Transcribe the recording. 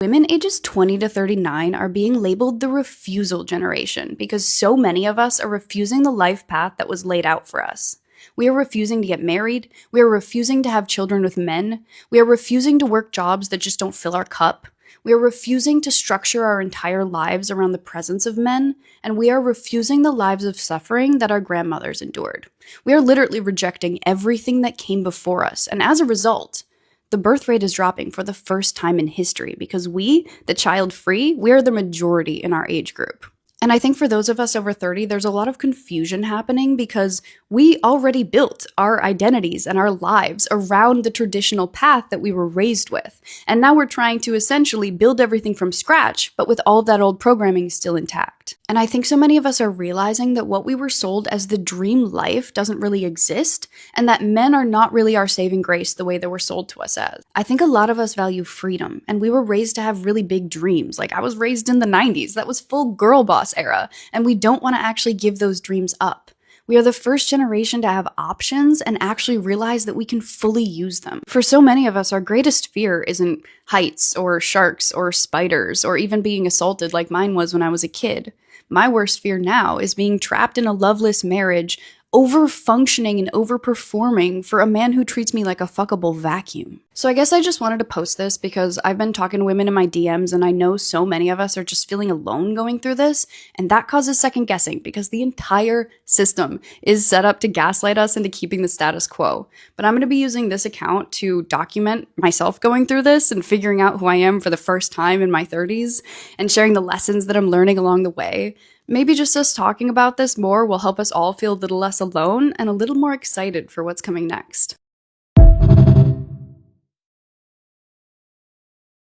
Women ages 20 to 39 are being labeled the refusal generation because so many of us are refusing the life path that was laid out for us. We are refusing to get married. We are refusing to have children with men. We are refusing to work jobs that just don't fill our cup. We are refusing to structure our entire lives around the presence of men, and we are refusing the lives of suffering that our grandmothers endured. We are literally rejecting everything that came before us, and as a result, the birth rate is dropping for the first time in history because we, the child-free, we are the majority in our age group. And I think for those of us over 30, there's a lot of confusion happening because we already built our identities and our lives around the traditional path that we were raised with. And now we're trying to essentially build everything from scratch, but with all of that old programming still intact. And I think so many of us are realizing that what we were sold as the dream life doesn't really exist, and that men are not really our saving grace the way that we're sold to us as. I think a lot of us value freedom, and we were raised to have really big dreams. Like I was raised in the 90s, that was full girl boss era, and we don't want to actually give those dreams up. We are the first generation to have options and actually realize that we can fully use them. For so many of us, our greatest fear isn't heights or sharks or spiders or even being assaulted like mine was when I was a kid. My worst fear now is being trapped in a loveless marriage, over-functioning and overperforming for a man who treats me like a fuckable vacuum. So I guess I just wanted to post this because I've been talking to women in my DMs and I know so many of us are just feeling alone going through this, and that causes second guessing because the entire system is set up to gaslight us into keeping the status quo. But I'm going to be using this account to document myself going through this and figuring out who I am for the first time in my 30s and sharing the lessons that I'm learning along the way. Maybe just us talking about this more will help us all feel a little less alone and a little more excited for what's coming next.